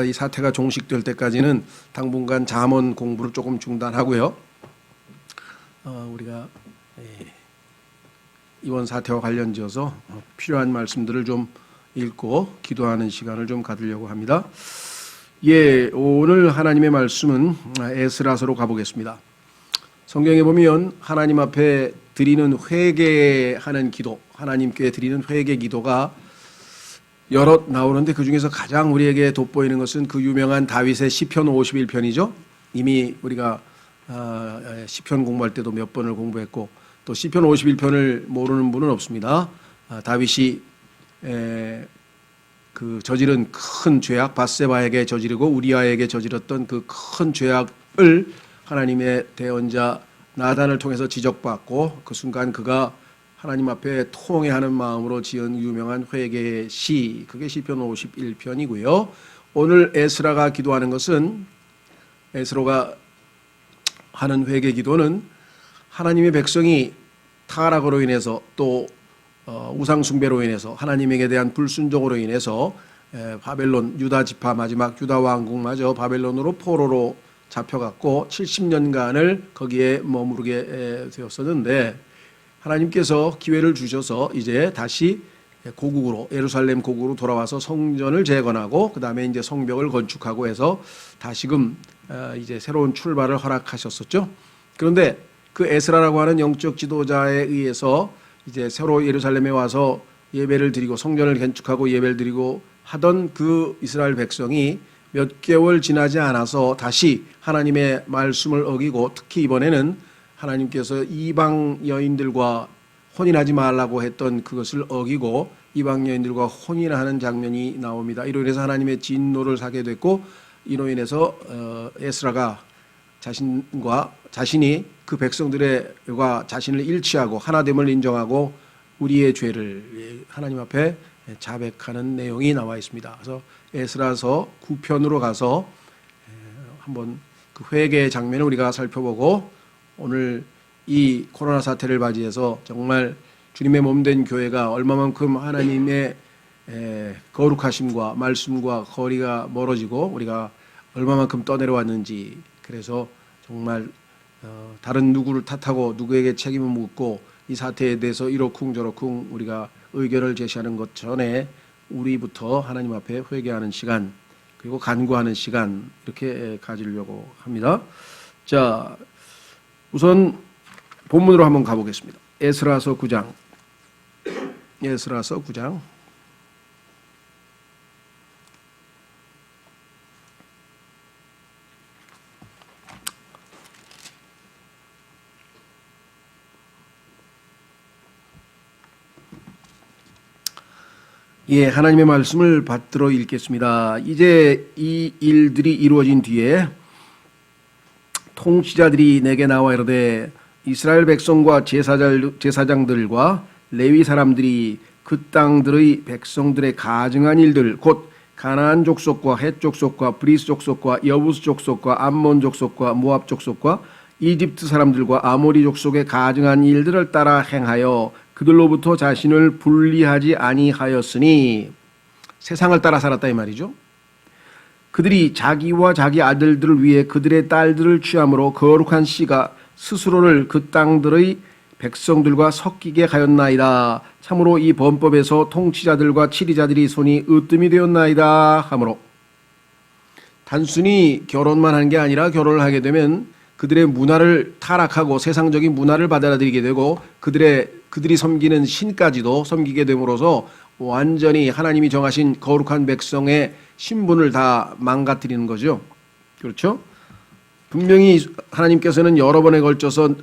이 사태가 종식될 때까지는 당분간 잠언 공부를 조금 중단하고요. 우리가 이번 사태와 관련지어서 필요한 말씀들을 좀 읽고 기도하는 시간을 좀 가지려고 합니다. 오늘 하나님의 말씀은 에스라서로 가보겠습니다. 성경에 보면 하나님 앞에 드리는 회개하는 기도, 하나님께 드리는 회개 기도가 여럿 나오는데 그 중에서 가장 우리에게 돋보이는 것은 그 유명한 다윗의 시편 51편이죠. 이미 우리가 시편 공부할 때도 몇 번을 공부했고 또 시편 51편을 모르는 분은 없습니다. 다윗이 그 저지른 큰 죄악, 밧세바에게 저지르고 우리아에게 저질렀던 그 큰 죄악을 하나님의 대언자 나단을 통해서 지적받고 그 순간 그가 하나님 앞에 통회하는 마음으로 지은 유명한 회개의 시, 그게 시편 51편이고요. 오늘 에스라가 기도하는 것은, 에스라가 하는 회개 기도는 하나님의 백성이 타락으로 인해서 또 우상 숭배로 인해서 하나님에게 대한 불순종으로 인해서 바벨론, 유다 지파 마지막 유다 왕국마저 바벨론으로 포로로 잡혀갔고 70년간을 거기에 머무르게 되었었는데, 하나님께서 기회를 주셔서 이제 다시 고국으로, 예루살렘 고국으로 돌아와서 성전을 재건하고 그 다음에 이제 성벽을 건축하고 해서 다시금 이제 새로운 출발을 허락하셨었죠. 그런데 그 에스라라고 하는 영적 지도자에 의해서 이제 새로 예루살렘에 와서 예배를 드리고 성전을 건축하고 예배를 드리고 하던 그 이스라엘 백성이 몇 개월 지나지 않아서 다시 하나님의 말씀을 어기고, 특히 이번에는 하나님께서 이방 여인들과 혼인하지 말라고 했던 그것을 어기고 이방 여인들과 혼인하는 장면이 나옵니다. 이로 인해서 하나님의 진노를 사게 됐고, 이로 인해서 에스라가 자신이 그 백성들과 자신을 일치하고 하나됨을 인정하고 우리의 죄를 하나님 앞에 자백하는 내용이 나와 있습니다. 그래서 에스라서 9편으로 가서 한번 그 회개의 장면을 우리가 살펴보고, 오늘 이 코로나 사태를 맞이해서 정말 주님의 몸된 교회가 얼마만큼 하나님의 거룩하심과 말씀과 거리가 멀어지고 우리가 얼마만큼 떠내려왔는지, 그래서 정말 다른 누구를 탓하고 누구에게 책임을 묻고 이 사태에 대해서 이러쿵저러쿵 우리가 의견을 제시하는 것 전에 우리부터 하나님 앞에 회개하는 시간, 그리고 간구하는 시간, 이렇게 가지려고 합니다. 자, 우선 본문으로 한번 가보겠습니다. 에스라서 9장. 에스라서 9장. 하나님의 말씀을 받들어 읽겠습니다. 이제 이 일들이 이루어진 뒤에 통치자들이 내게 나와 이르되, 이스라엘 백성과 제사장들과 레위 사람들이 그 땅들의 백성들의 가증한 일들, 곧 가나안 족속과 헷 족속과 브리스 족속과 여부스 족속과 암몬 족속과 모압 족속과 이집트 사람들과 아모리 족속의 가증한 일들을 따라 행하여 그들로부터 자신을 분리하지 아니하였으니, 세상을 따라 살았다 이 말이죠. 그들이 자기와 자기 아들들을 위해 그들의 딸들을 취함으로 거룩한 씨가 스스로를 그 땅들의 백성들과 섞이게 하였나이다. 참으로 이 범법에서 통치자들과 치리자들이 손이 으뜸이 되었나이다 하므로, 단순히 결혼만 한 게 아니라 결혼을 하게 되면 그들의 문화를 타락하고 세상적인 문화를 받아들이게 되고 그들이 섬기는 신까지도 섬기게 됨으로써 완전히 하나님이 정하신 거룩한 백성의 신분을 다 망가뜨리는 거죠. 그렇죠? 분명히 하나님께서는 여러 번에 걸쳐서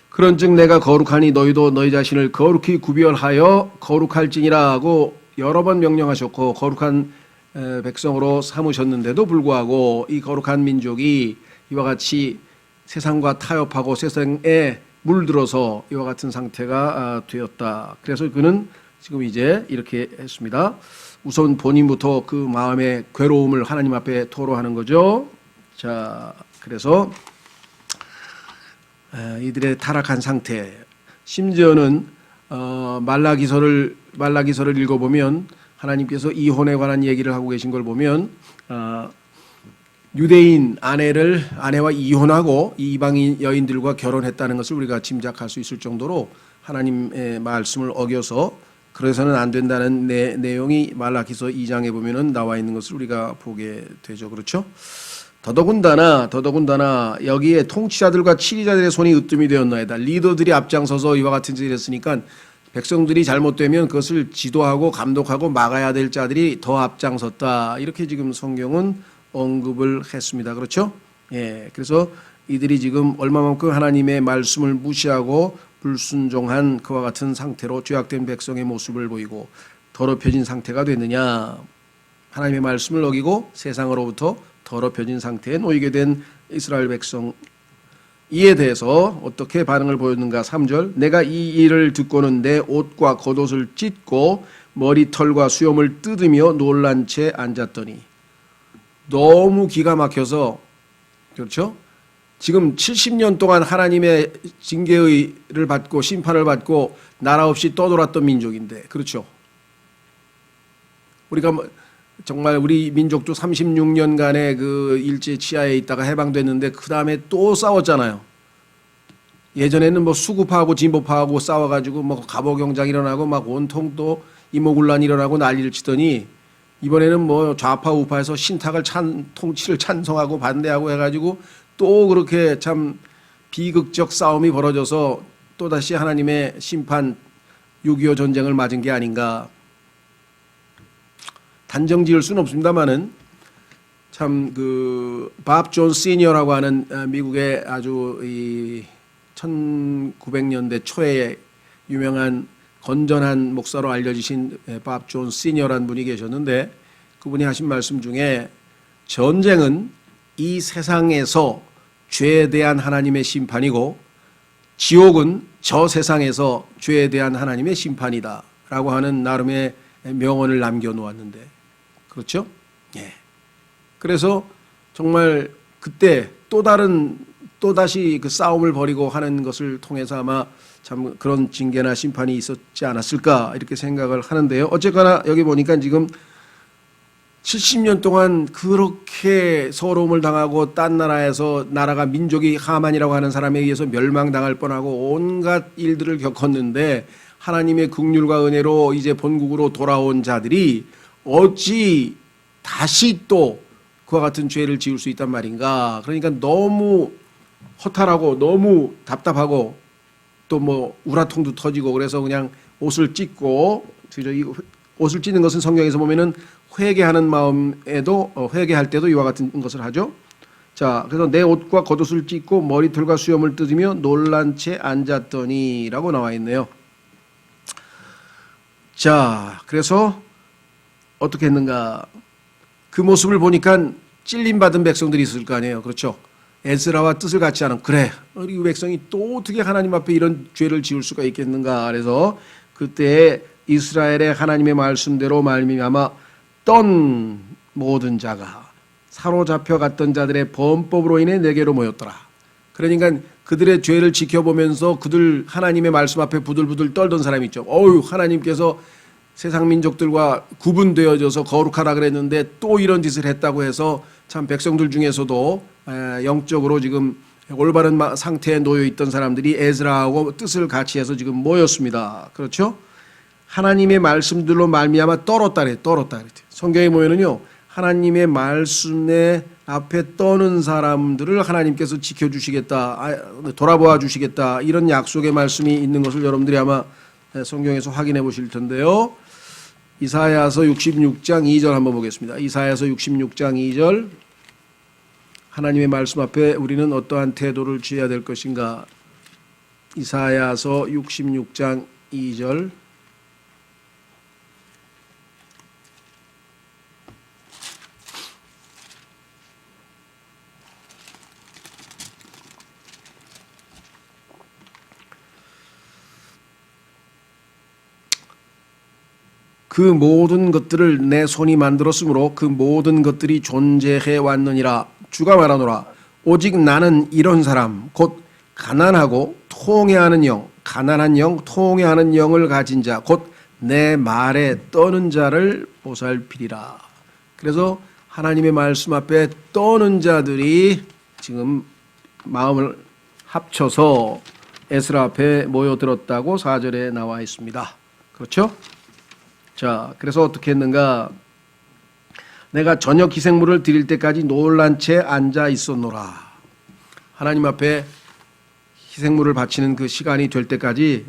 그런즉 내가 거룩하니 너희도 너희 자신을 거룩히 구별하여 거룩할지니라 하고 여러 번 명령하셨고, 거룩한 백성으로 삼으셨는데도 불구하고 이 거룩한 민족이 이와 같이 세상과 타협하고 세상에 물들어서 이와 같은 상태가 되었다. 그래서 그는 지금 이제 이렇게 했습니다. 우선 본인부터 그 마음의 괴로움을 하나님 앞에 토로하는 거죠. 자, 그래서 이들의 타락한 상태, 심지어는 말라기서를 읽어보면 하나님께서 이혼에 관한 얘기를 하고 계신 걸 보면 유대인 아내와 이혼하고 이방인 여인들과 결혼했다는 것을 우리가 짐작할 수 있을 정도로 하나님의 말씀을 어겨서 그래서는 안 된다는 내용이 말라기서 2장에 보면은 나와 있는 것을 우리가 보게 되죠. 그렇죠? 더더군다나 여기에 통치자들과 치리자들의 손이 으뜸이 되었나이다. 리더들이 앞장서서 이와 같은 짓을 했으니까 백성들이 잘못되면 그것을 지도하고 감독하고 막아야 될 자들이 더 앞장섰다. 이렇게 지금 성경은 언급을 했습니다. 그렇죠? 예. 그래서 이들이 지금 얼마만큼 하나님의 말씀을 무시하고 불순종한 그와 같은 상태로 죄악된 백성의 모습을 보이고 더럽혀진 상태가 됐느냐. 하나님의 말씀을 어기고 세상으로부터 더럽혀진 상태에 놓이게 된 이스라엘 백성 이에 대해서 어떻게 반응을 보였는가. 3절 내가 이 일을 듣고는 내 옷과 겉옷을 찢고 머리털과 수염을 뜯으며 놀란 채 앉았더니 너무 기가 막혀서 그렇죠? 지금 70년 동안 하나님의 징계를 받고 심판을 받고 나라 없이 떠돌았던 민족인데 그렇죠? 우리가 정말 우리 민족도 36년간의 그 일제 치하에 있다가 해방됐는데 그 다음에 또 싸웠잖아요. 예전에는 뭐 수구파하고 진보파하고 싸워가지고 뭐 갑오경장 일어나고 막 온통 또 이모군란 일어나고 난리를 치더니 이번에는 뭐 좌파 우파에서 신탁을 통치를 찬성하고 반대하고 해가지고 또 그렇게 참 비극적 싸움이 벌어져서 또다시 하나님의 심판 6.25 전쟁을 맞은 게 아닌가. 단정 지을 수는 없습니다만은 참 그 밥 존 시니어라고 하는 미국의 아주 이 1900년대 초에 유명한 건전한 목사로 알려지신 밥 존 시니어라는 분이 계셨는데 그분이 하신 말씀 중에 전쟁은 이 세상에서 죄에 대한 하나님의 심판이고 지옥은 저 세상에서 죄에 대한 하나님의 심판이다 라고 하는 나름의 명언을 남겨놓았는데 그렇죠? 예. 그래서 정말 그때 또다시 그 싸움을 벌이고 하는 것을 통해서 아마 참 그런 징계나 심판이 있었지 않았을까 이렇게 생각을 하는데요. 어쨌거나 여기 보니까 지금 70년 동안 그렇게 서러움을 당하고 딴 나라에서 나라가 민족이 하만이라고 하는 사람에 의해서 멸망당할 뻔하고 온갖 일들을 겪었는데 하나님의 긍휼과 은혜로 이제 본국으로 돌아온 자들이 어찌 다시 또 그와 같은 죄를 지을 수 있단 말인가. 그러니까 너무 허탈하고 너무 답답하고 또 뭐 우라통도 터지고 그래서 그냥 옷을 찢고 옷을 찢는 것은 성경에서 보면은 회개하는 마음에도 회개할 때도 이와 같은 것을 하죠. 자, 그래서 내 옷과 겉옷을 찢고 머리털과 수염을 뜯으며 놀란 채 앉았더니라고 나와 있네요. 자, 그래서 어떻게 했는가? 그 모습을 보니까 찔림받은 백성들이 있을 거 아니에요. 그렇죠? 에스라와 뜻을 같이 하는 그래 우리 백성이 또 어떻게 하나님 앞에 이런 죄를 지을 수가 있겠는가. 그래서 그때 이스라엘의 하나님의 말씀대로 말미암아 떤 모든 자가 사로잡혀 갔던 자들의 범법으로 인해 내게로 모였더라. 그러니까 그들의 죄를 지켜보면서 그들 하나님의 말씀 앞에 부들부들 떨던 사람이 있죠. 어휴 하나님께서 세상 민족들과 구분되어져서 거룩하라 그랬는데 또 이런 짓을 했다고 해서 참 백성들 중에서도 영적으로 지금 올바른 상태에 놓여 있던 사람들이 에스라하고 뜻을 같이 해서 지금 모였습니다. 그렇죠? 하나님의 말씀들로 말미암아 떨었다 그랬대요. 성경에 보면은요 하나님의 말씀에 앞에 떠는 사람들을 하나님께서 지켜주시겠다, 돌아보아 주시겠다 이런 약속의 말씀이 있는 것을 여러분들이 아마 성경에서 확인해 보실 텐데요. 이사야서 66장 2절 한번 보겠습니다. 이사야서 66장 2절 하나님의 말씀 앞에 우리는 어떠한 태도를 취해야 될 것인가. 이사야서 66장 2절 그 모든 것들을 내 손이 만들었으므로 그 모든 것들이 존재해 왔느니라. 주가 말하노라. 오직 나는 이런 사람 곧 가난하고 통회하는 영, 가난한 영, 통회하는 영을 가진 자 곧 내 말에 떠는 자를 보살피리라. 그래서 하나님의 말씀 앞에 떠는 자들이 지금 마음을 합쳐서 에스라 앞에 모여들었다고 4절에 나와 있습니다. 그렇죠? 자, 그래서 어떻게 했는가? 내가 저녁 희생물을 드릴 때까지 놀란 채 앉아 있었노라. 하나님 앞에 희생물을 바치는 그 시간이 될 때까지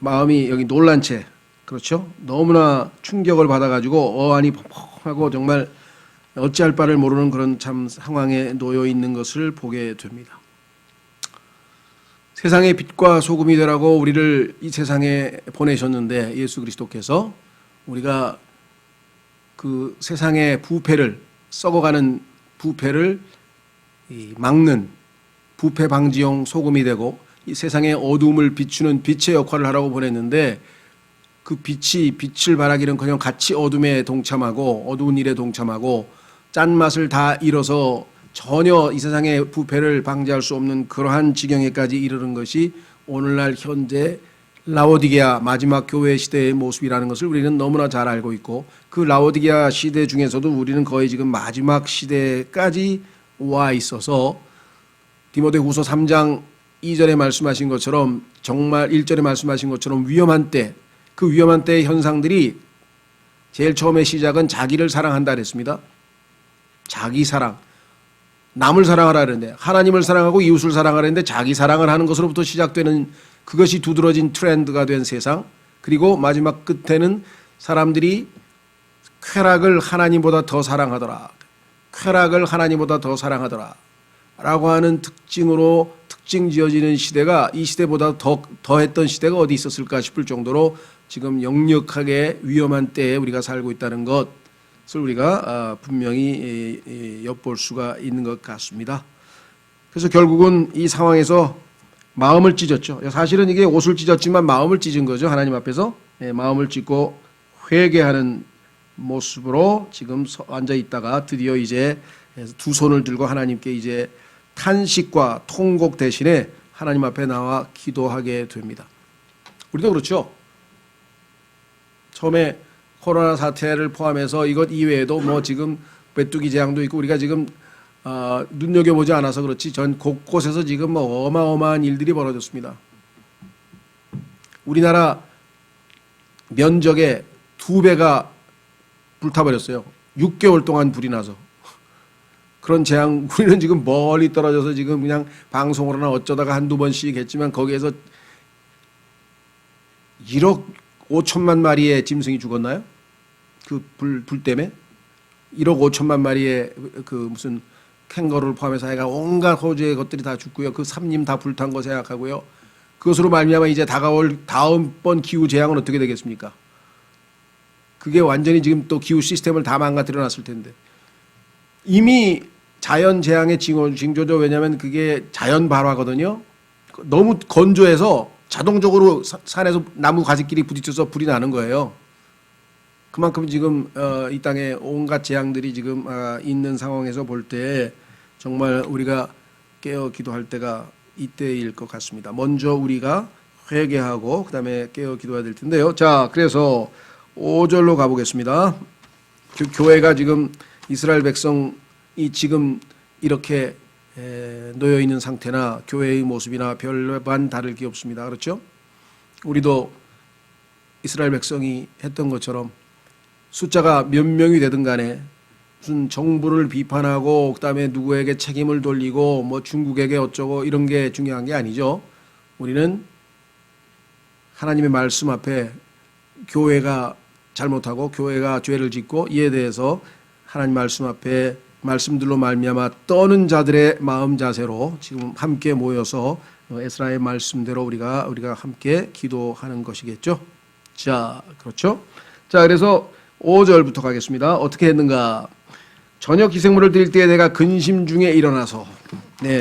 마음이 여기 놀란 채, 그렇죠? 너무나 충격을 받아가지고 어안이 펑펑하고 정말 어찌할 바를 모르는 그런 참 상황에 놓여 있는 것을 보게 됩니다. 세상의 빛과 소금이 되라고 우리를 이 세상에 보내셨는데 예수 그리스도께서 우리가 그 세상의 부패를, 썩어가는 부패를 막는 부패 방지용 소금이 되고 이 세상의 어두움을 비추는 빛의 역할을 하라고 보냈는데 그 빛이 빛을 발하기는커녕 같이 어둠에 동참하고 어두운 일에 동참하고 짠맛을 다 잃어서 전혀 이 세상의 부패를 방지할 수 없는 그러한 지경에까지 이르는 것이 오늘날 현재 라오디게아 마지막 교회 시대의 모습이라는 것을 우리는 너무나 잘 알고 있고 그 라오디게아 시대 중에서도 우리는 거의 지금 마지막 시대까지 와 있어서 디모데후서 3장 2절에 말씀하신 것처럼 정말 1절에 말씀하신 것처럼 위험한 때, 그 위험한 때의 현상들이 제일 처음에 시작은 자기를 사랑한다 그랬습니다. 자기 사랑. 남을 사랑하라 그랬는데 하나님을 사랑하고 이웃을 사랑하라 했는데 자기 사랑을 하는 것으로부터 시작되는 그것이 두드러진 트렌드가 된 세상. 그리고 마지막 끝에는 사람들이 쾌락을 하나님보다 더 사랑하더라. 쾌락을 하나님보다 더 사랑하더라. 라고 하는 특징 지어지는 시대가 이 시대보다 더했던 시대가 어디 있었을까 싶을 정도로 지금 역력하게 위험한 때에 우리가 살고 있다는 것을 우리가 분명히 엿볼 수가 있는 것 같습니다. 그래서 결국은 이 상황에서 마음을 찢었죠. 사실은 이게 옷을 찢었지만 마음을 찢은 거죠. 하나님 앞에서 마음을 찢고 회개하는 모습으로 지금 앉아 있다가 드디어 이제 두 손을 들고 하나님께 이제 탄식과 통곡 대신에 하나님 앞에 나와 기도하게 됩니다. 우리도 그렇죠. 처음에 코로나 사태를 포함해서 이것 이외에도 뭐 지금 메뚜기 재앙도 있고 우리가 지금 눈여겨보지 않아서 그렇지 전 곳곳에서 지금 뭐 어마어마한 일들이 벌어졌습니다. 우리나라 면적의 2배가 불타버렸어요. 6개월 동안 불이 나서. 그런 재앙 우리는 지금 멀리 떨어져서 지금 그냥 방송으로나 어쩌다가 한두 번씩 했지만 거기에서 1억 5천만 마리의 짐승이 죽었나요? 그 불 때문에 1억 5천만 마리의 그 무슨 캥거루를 포함해서 하여간 온갖 호주의 것들이 다 죽고요. 그 삼림 다 불탄 거 생각하고요. 그것으로 말미암아 이제 다가올 다음번 기후 재앙은 어떻게 되겠습니까? 그게 완전히 지금 또 기후 시스템을 다 망가뜨려 놨을 텐데 이미 자연 재앙의 징조죠. 왜냐하면 그게 자연 발화거든요. 너무 건조해서 자동적으로 산에서 나무 가지끼리 부딪혀서 불이 나는 거예요. 그만큼 지금 이 땅에 온갖 재앙들이 지금 있는 상황에서 볼 때 정말 우리가 깨어 기도할 때가 이때일 것 같습니다. 먼저 우리가 회개하고 그다음에 깨어 기도해야 될 텐데요. 자, 그래서 5절로 가보겠습니다. 교회가 지금 이스라엘 백성이 지금 이렇게 놓여 있는 상태나 교회의 모습이나 별반 다를 게 없습니다. 그렇죠? 우리도 이스라엘 백성이 했던 것처럼 숫자가 몇 명이 되든 간에 무슨 정부를 비판하고 그다음에 누구에게 책임을 돌리고 뭐 중국에게 어쩌고 이런 게 중요한 게 아니죠. 우리는 하나님의 말씀 앞에 교회가 잘못하고 교회가 죄를 짓고 이에 대해서 하나님 말씀 앞에 말씀들로 말미암아 떠는 자들의 마음 자세로 지금 함께 모여서 에스라의 말씀대로 우리가 함께 기도하는 것이겠죠. 자, 그렇죠. 자, 그래서 5절부터 가겠습니다. 어떻게 했는가? 저녁 희생물을 드릴 때에 내가 근심 중에 일어나서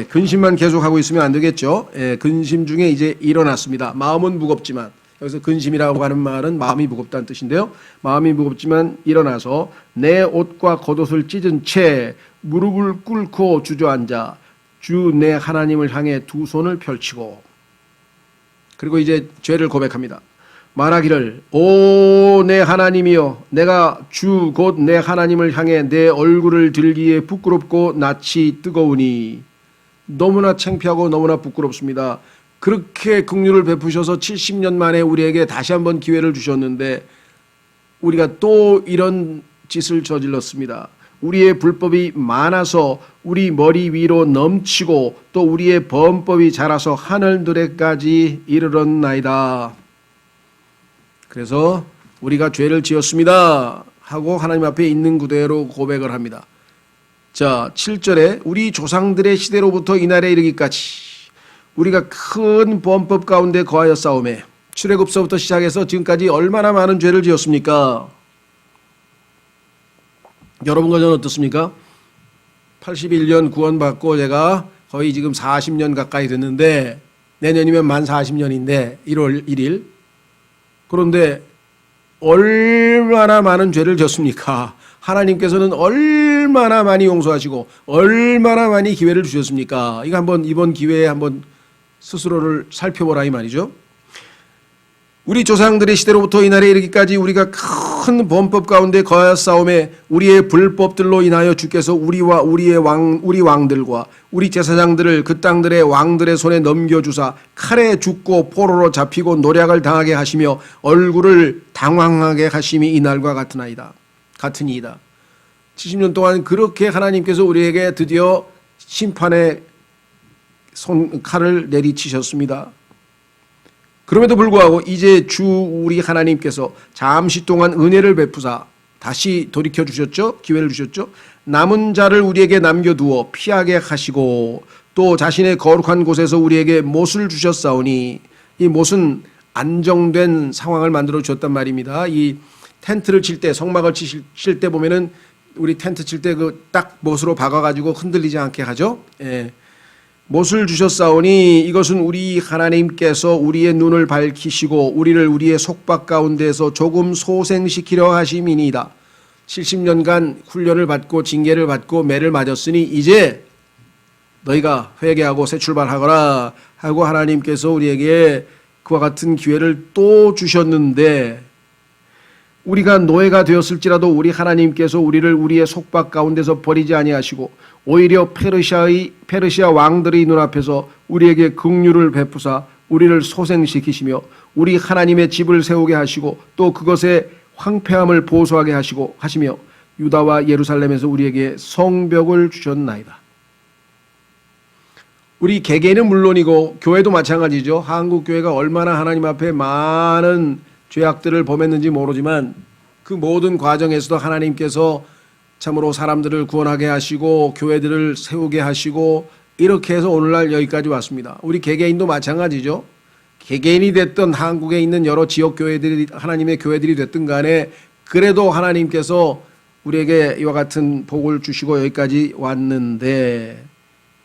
근심만 계속하고 있으면 안 되겠죠. 근심 중에 이제 일어났습니다. 마음은 무겁지만 여기서 근심이라고 하는 말은 마음이 무겁다는 뜻인데요. 마음이 무겁지만 일어나서 내 옷과 겉옷을 찢은 채 무릎을 꿇고 주저앉아 주 내 하나님을 향해 두 손을 펼치고 그리고 이제 죄를 고백합니다. 말하기를 오 내 하나님이여 내가 주 곧 내 하나님을 향해 내 얼굴을 들기에 부끄럽고 낯이 뜨거우니. 너무나 창피하고 너무나 부끄럽습니다. 그렇게 긍휼을 베푸셔서 70년 만에 우리에게 다시 한번 기회를 주셨는데 우리가 또 이런 짓을 저질렀습니다. 우리의 불법이 많아서 우리 머리 위로 넘치고 또 우리의 범법이 자라서 하늘들에까지 이르렀나이다. 그래서 우리가 죄를 지었습니다 하고 하나님 앞에 있는 그대로 고백을 합니다. 자, 7절에 우리 조상들의 시대로부터 이날에 이르기까지 우리가 큰 범법 가운데 거하여 싸우매. 출애굽서부터 시작해서 지금까지 얼마나 많은 죄를 지었습니까? 여러분과 저는 어떻습니까? 81년 구원받고 제가 거의 지금 40년 가까이 됐는데 내년이면 만 40년인데 1월 1일. 그런데 얼마나 많은 죄를 졌습니까? 하나님께서는 얼마나 많이 용서하시고 얼마나 많이 기회를 주셨습니까? 이거 한번 이번 기회에 한번 스스로를 살펴보라 이 말이죠. 우리 조상들의 시대로부터 이날에 이르기까지 우리가 큰 범법 가운데 거하여 싸움에 우리의 불법들로 인하여 주께서 우리와 우리 왕들과 우리 제사장들을 그 땅들의 왕들의 손에 넘겨주사 칼에 죽고 포로로 잡히고 노략을 당하게 하시며 얼굴을 당황하게 하심이 이날과 같으니이다. 70년 동안 그렇게 하나님께서 우리에게 드디어 심판의 칼을 내리치셨습니다. 그럼에도 불구하고 이제 주 우리 하나님께서 잠시 동안 은혜를 베푸사 다시 돌이켜 주셨죠. 기회를 주셨죠. 남은 자를 우리에게 남겨두어 피하게 하시고 또 자신의 거룩한 곳에서 우리에게 못을 주셨사오니 이 못은 안정된 상황을 만들어 주셨단 말입니다. 이 텐트를 칠 때 성막을 칠 때 보면은 우리 텐트 칠 때 그 딱 못으로 박아가지고 흔들리지 않게 하죠. 예. 못을 주셨사오니 이것은 우리 하나님께서 우리의 눈을 밝히시고 우리를 우리의 속박 가운데서 조금 소생시키려 하심이니이다. 70년간 훈련을 받고 징계를 받고 매를 맞았으니 이제 너희가 회개하고 새 출발하거라 하고 하나님께서 우리에게 그와 같은 기회를 또 주셨는데 우리가 노예가 되었을지라도 우리 하나님께서 우리를 우리의 속박 가운데서 버리지 아니하시고 오히려 페르시아 왕들의 눈앞에서 우리에게 긍휼을 베푸사 우리를 소생시키시며 우리 하나님의 집을 세우게 하시고 또 그것의 황폐함을 보수하게 하시며 유다와 예루살렘에서 우리에게 성벽을 주셨나이다. 우리 개개인은 물론이고 교회도 마찬가지죠. 한국 교회가 얼마나 하나님 앞에 많은 죄악들을 범했는지 모르지만 그 모든 과정에서도 하나님께서 참으로 사람들을 구원하게 하시고 교회들을 세우게 하시고 이렇게 해서 오늘날 여기까지 왔습니다. 우리 개개인도 마찬가지죠. 개개인이 됐던 한국에 있는 여러 지역 교회들이 하나님의 교회들이 됐든 간에 그래도 하나님께서 우리에게 이와 같은 복을 주시고 여기까지 왔는데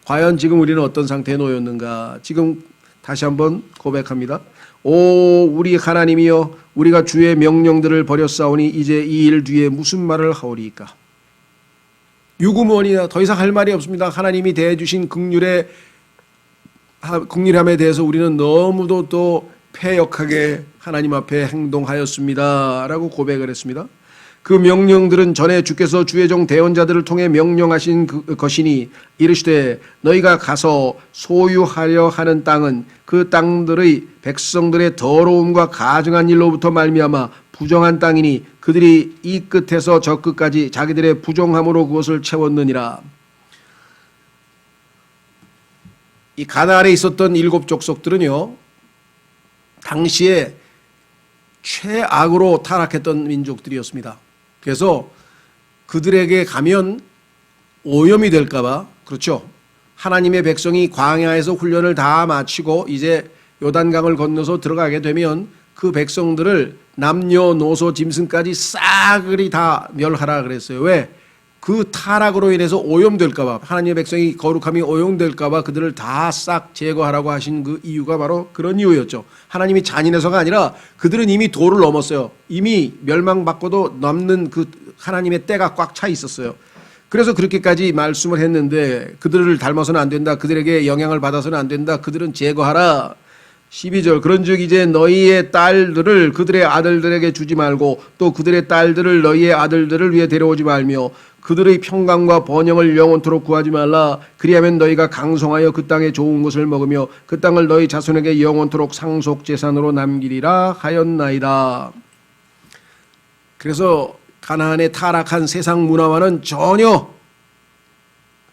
과연 지금 우리는 어떤 상태에 놓였는가? 지금 다시 한번 고백합니다. 오 우리 하나님이여 우리가 주의 명령들을 버렸사오니 이제 이 일 뒤에 무슨 말을 하오리이까? 유구무원이나 더 이상 할 말이 없습니다. 하나님이 대해주신 긍휼함에 대해서 우리는 너무도 또 패역하게 하나님 앞에 행동하였습니다 라고 고백을 했습니다. 그 명령들은 전에 주께서 주의 종 대언자들을 통해 명령하신 것이니 이르시되 너희가 가서 소유하려 하는 땅은 그 땅들의 백성들의 더러움과 가증한 일로부터 말미암아 부정한 땅이니 그들이 이 끝에서 저 끝까지 자기들의 부정함으로 그것을 채웠느니라. 이 가나안에 있었던 7 족속들은요 당시에 최악으로 타락했던 민족들이었습니다. 그래서 그들에게 가면 오염이 될까봐 그렇죠. 하나님의 백성이 광야에서 훈련을 다 마치고 이제 요단강을 건너서 들어가게 되면 그 백성들을 남녀노소 짐승까지 싸그리 다 멸하라 그랬어요. 왜? 그 타락으로 인해서 오염될까봐 하나님의 백성이 거룩함이 오염될까봐 그들을 다 싹 제거하라고 하신 그 이유가 바로 그런 이유였죠. 하나님이 잔인해서가 아니라 그들은 이미 도를 넘었어요. 이미 멸망받고도 남는 그 하나님의 때가 꽉 차 있었어요. 그래서 그렇게까지 말씀을 했는데 그들을 닮아서는 안 된다. 그들에게 영향을 받아서는 안 된다. 그들은 제거하라. 12절 그런즉 이제 너희의 딸들을 그들의 아들들에게 주지 말고 또 그들의 딸들을 너희의 아들들을 위해 데려오지 말며 그들의 평강과 번영을 영원토록 구하지 말라. 그리하면 너희가 강성하여 그 땅의 좋은 것을 먹으며 그 땅을 너희 자손에게 영원토록 상속재산으로 남기리라 하였나이다. 그래서 가나안의 타락한 세상 문화와는 전혀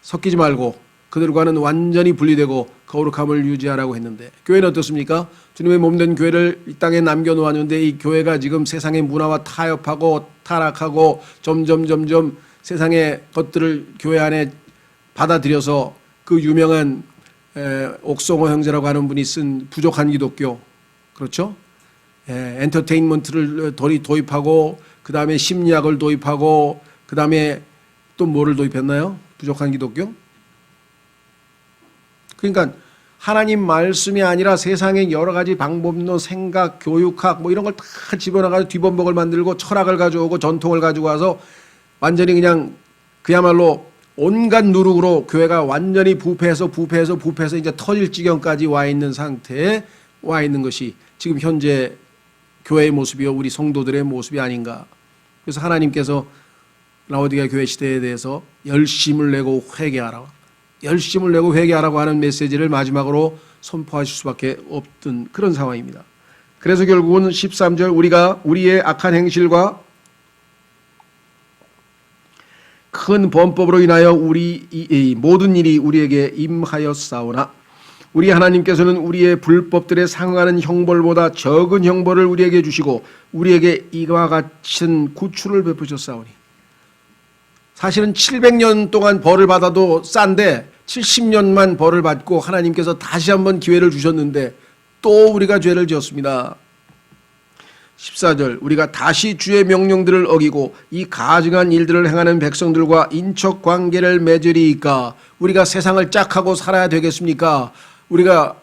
섞이지 말고 그들과는 완전히 분리되고 거룩함을 유지하라고 했는데 교회는 어떻습니까? 주님의 몸된 교회를 이 땅에 남겨놓았는데 이 교회가 지금 세상의 문화와 타협하고 타락하고 점점 세상의 것들을 교회 안에 받아들여서 그 유명한 옥성호 형제라고 하는 분이 쓴 부족한 기독교, 그렇죠? 엔터테인먼트를 도입하고 그 다음에 심리학을 도입하고 그 다음에 또 뭐를 도입했나요? 부족한 기독교? 그러니까 하나님 말씀이 아니라 세상의 여러 가지 방법론, 생각, 교육학 뭐 이런 걸 다 집어넣어가지고 뒤범벅을 만들고 철학을 가져오고 전통을 가지고 와서 완전히 그냥 그야말로 온갖 누룩으로 교회가 완전히 부패해서 이제 터질 지경까지 와 있는 상태에 와 있는 것이 지금 현재 교회의 모습이요 우리 성도들의 모습이 아닌가. 그래서 하나님께서 라오디게아 교회 시대에 대해서 열심을 내고 회개하라고 하는 메시지를 마지막으로 선포하실 수밖에 없던 그런 상황입니다. 그래서 결국은 13절 우리가 우리의 악한 행실과 큰 범법으로 인하여 우리 모든 일이 우리에게 임하였사오나 우리 하나님께서는 우리의 불법들에 상응하는 형벌보다 적은 형벌을 우리에게 주시고 우리에게 이와 같은 구출을 베푸셨사오니 사실은 700년 동안 벌을 받아도 싼데 70년만 벌을 받고 하나님께서 다시 한번 기회를 주셨는데 또 우리가 죄를 지었습니다. 14절 우리가 다시 주의 명령들을 어기고 이 가증한 일들을 행하는 백성들과 인척 관계를 맺으리이까. 우리가 세상을 짝하고 살아야 되겠습니까? 우리가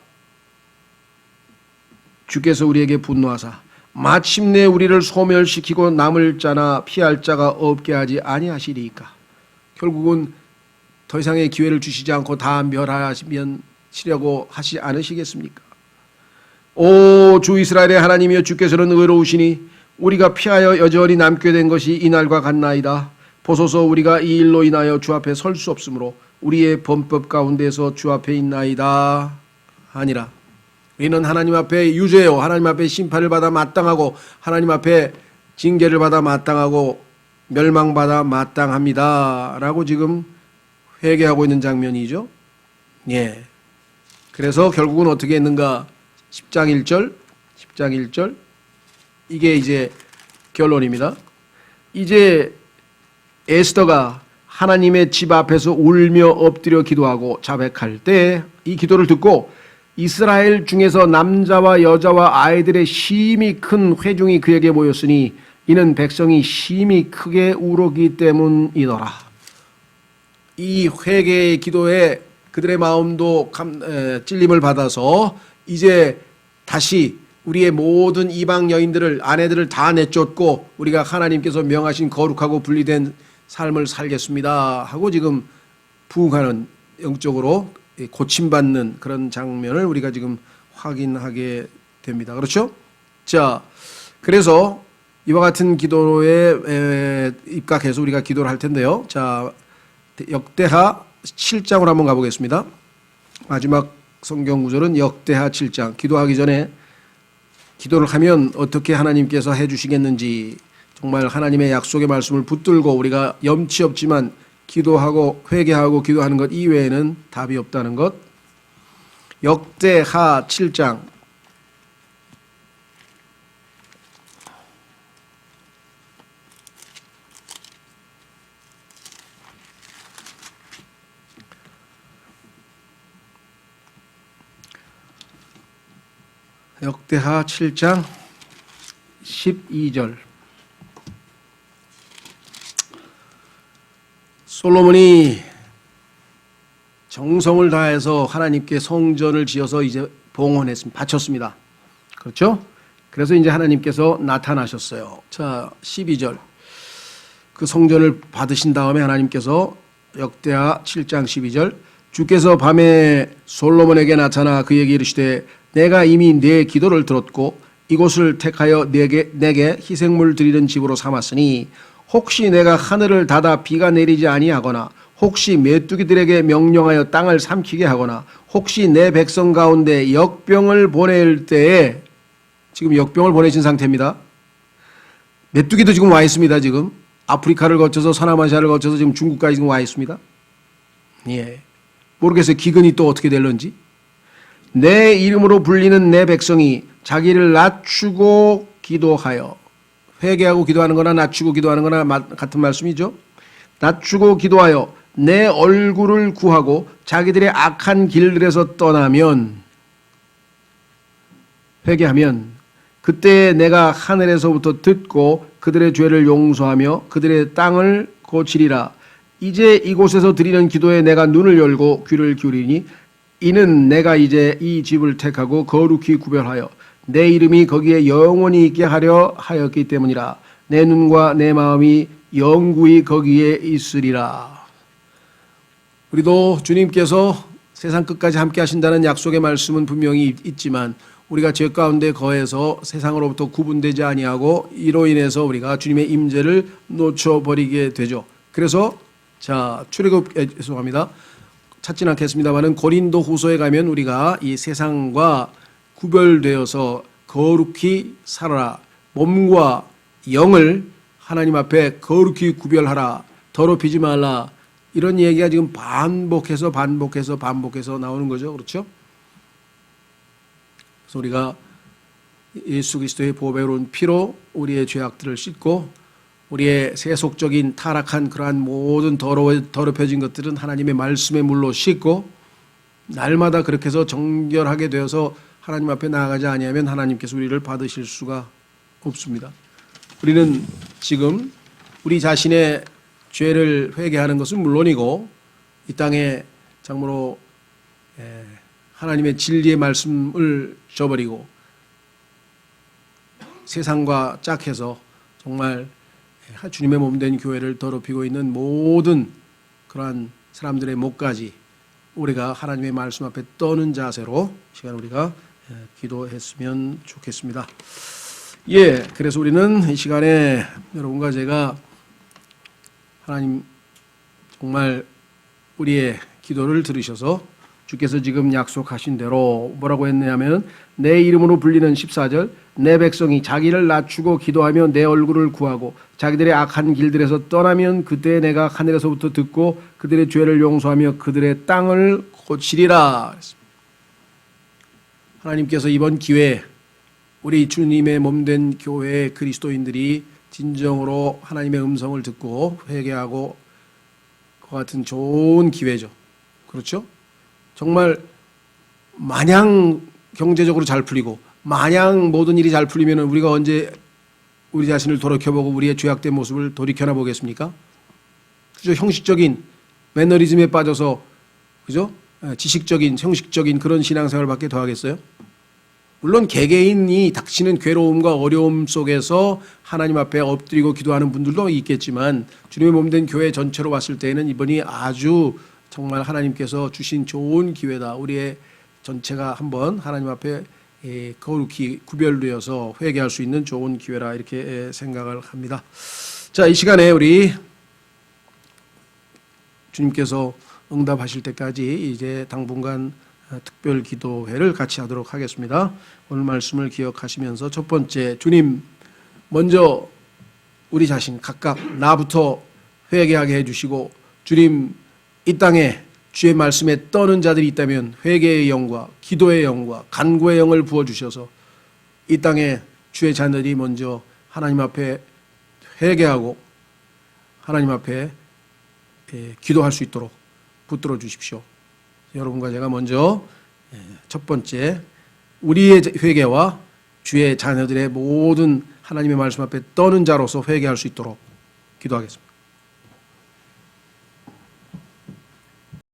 주께서 우리에게 분노하사 마침내 우리를 소멸시키고 남을 자나 피할 자가 없게 하지 아니하시리이까. 결국은 더 이상의 기회를 주시지 않고 다 멸하시면 치려고 하시지 않으시겠습니까? 오 주 이스라엘의 하나님이여 주께서는 의로우시니 우리가 피하여 여전히 남게 된 것이 이날과 같나이다. 보소서 우리가 이 일로 인하여 주 앞에 설 수 없으므로 우리의 범법 가운데서 주 앞에 있나이다 하니라. 우리는 하나님 앞에 유죄요 하나님 앞에 심판을 받아 마땅하고 하나님 앞에 징계를 받아 마땅하고 멸망받아 마땅합니다 라고 지금 회개하고 있는 장면이죠. 예. 그래서 결국은 어떻게 했는가? 10장 1절 이게 이제 결론입니다. 이제 에스더가 하나님의 집 앞에서 울며 엎드려 기도하고 자백할 때 이 기도를 듣고 이스라엘 중에서 남자와 여자와 아이들의 심히 큰 회중이 그에게 모였으니 이는 백성이 심히 크게 울었기 때문이더라. 이 회개의 기도에 그들의 마음도 찔림을 받아서 이제 다시 우리의 모든 이방 여인들을 아내들을 다 내쫓고 우리가 하나님께서 명하신 거룩하고 분리된 삶을 살겠습니다 하고 지금 부흥하는 영적으로 고침받는 그런 장면을 우리가 지금 확인하게 됩니다. 그렇죠? 자, 그래서 이와 같은 기도에 입각해서 우리가 기도를 할 텐데요. 자, 역대하 7장으로 한번 가보겠습니다. 마지막 성경 구절은 역대하 7장. 기도하기 전에 기도를 하면 어떻게 하나님께서 해주시겠는지 정말 하나님의 약속의 말씀을 붙들고 우리가 염치 없지만 기도하고 회개하고 기도하는 것 이외에는 답이 없다는 것. 역대하 7장 역대하 7장 12절 솔로몬이 정성을 다해서 하나님께 성전을 지어서 이제 봉헌했습니다. 바쳤습니다. 그렇죠? 그래서 이제 하나님께서 나타나셨어요. 자, 12절 그 성전을 받으신 다음에 하나님께서 역대하 7장 12절 주께서 밤에 솔로몬에게 나타나 그에게 이르시되 내가 이미 네 기도를 들었고 이곳을 택하여 내게 희생물 드리는 집으로 삼았으니 혹시 내가 하늘을 닫아 비가 내리지 아니하거나 혹시 메뚜기들에게 명령하여 땅을 삼키게 하거나 혹시 내 백성 가운데 역병을 보낼 때에, 지금 역병을 보내신 상태입니다. 메뚜기도 지금 와 있습니다. 지금 아프리카를 거쳐서 서남아시아를 거쳐서 지금 중국까지 지금 와 있습니다. 예, 모르겠어요. 기근이 또 어떻게 될런지. 내 이름으로 불리는 내 백성이 자기를 낮추고 기도하여, 회개하고 기도하는 거나 낮추고 기도하는 거나 같은 말씀이죠. 낮추고 기도하여 내 얼굴을 구하고 자기들의 악한 길들에서 떠나면, 회개하면 그때 내가 하늘에서부터 듣고 그들의 죄를 용서하며 그들의 땅을 고치리라. 이제 이곳에서 드리는 기도에 내가 눈을 열고 귀를 기울이니 이는 내가 이제 이 집을 택하고 거룩히 구별하여 내 이름이 거기에 영원히 있게 하려 하였기 때문이라. 내 눈과 내 마음이 영구히 거기에 있으리라. 우리도 주님께서 세상 끝까지 함께 하신다는 약속의 말씀은 분명히 있지만 우리가 죄 가운데 거해서 세상으로부터 구분되지 아니하고 이로 인해서 우리가 주님의 임재를 놓쳐버리게 되죠. 그래서 죄송합니다. 찾진 않겠습니다만은 고린도 후서에 가면 우리가 이 세상과 구별되어서 거룩히 살아라. 몸과 영을 하나님 앞에 거룩히 구별하라. 더럽히지 말라. 이런 얘기가 지금 반복해서 나오는 거죠. 그렇죠? 그래서 우리가 예수 그리스도의 보배로운 피로 우리의 죄악들을 씻고 우리의 세속적인 타락한 그러한 모든 더럽혀진 것들은 하나님의 말씀의 물로 씻고 날마다 그렇게 해서 정결하게 되어서 하나님 앞에 나아가지 아니하면 하나님께서 우리를 받으실 수가 없습니다. 우리는 지금 우리 자신의 죄를 회개하는 것은 물론이고 이 땅에 참으로 하나님의 진리의 말씀을 저버리고 세상과 짝해서 정말 주님의 몸된 교회를 더럽히고 있는 모든 그러한 사람들의 목까지 우리가 하나님의 말씀 앞에 떠는 자세로 이 시간 우리가 기도했으면 좋겠습니다. 예, 그래서 우리는 이 시간에 여러분과 제가 하나님 정말 우리의 기도를 들으셔서 주께서 지금 약속하신 대로 뭐라고 했냐면 내 이름으로 불리는 14절 내 백성이 자기를 낮추고 기도하며 내 얼굴을 구하고 자기들의 악한 길들에서 떠나면 그때 내가 하늘에서부터 듣고 그들의 죄를 용서하며 그들의 땅을 고치리라. 하나님께서 이번 기회에 우리 주님의 몸된 교회의 그리스도인들이 진정으로 하나님의 음성을 듣고 회개하고 그와 같은 좋은 기회죠. 그렇죠? 정말 마냥 경제적으로 잘 풀리고 마냥 모든 일이 잘 풀리면 우리가 언제 우리 자신을 돌이켜보고 우리의 죄악된 모습을 돌이켜나 보겠습니까? 그죠? 형식적인 매너리즘에 빠져서 그죠? 지식적인 형식적인 그런 신앙생활밖에 더 하겠어요? 물론 개개인이 닥치는 괴로움과 어려움 속에서 하나님 앞에 엎드리고 기도하는 분들도 있겠지만 주님의 몸된 교회 전체로 봤을 때에는 이번이 아주 정말 하나님께서 주신 좋은 기회다. 우리의 전체가 한번 하나님 앞에 거룩히 구별되어서 회개할 수 있는 좋은 기회라 이렇게 생각을 합니다. 자, 이 시간에 우리 주님께서 응답하실 때까지 이제 당분간 특별 기도회를 같이 하도록 하겠습니다. 오늘 말씀을 기억하시면서 첫 번째, 주님 먼저 우리 자신 각각 나부터 회개하게 해주시고 주님 이 땅에 주의 말씀에 떠는 자들이 있다면 회개의 영과 기도의 영과 간구의 영을 부어주셔서 이 땅에 주의 자녀들이 먼저 하나님 앞에 회개하고 하나님 앞에 기도할 수 있도록 붙들어 주십시오. 여러분과 제가 먼저 첫 번째 우리의 회개와 주의 자녀들의 모든 하나님의 말씀 앞에 떠는 자로서 회개할 수 있도록 기도하겠습니다.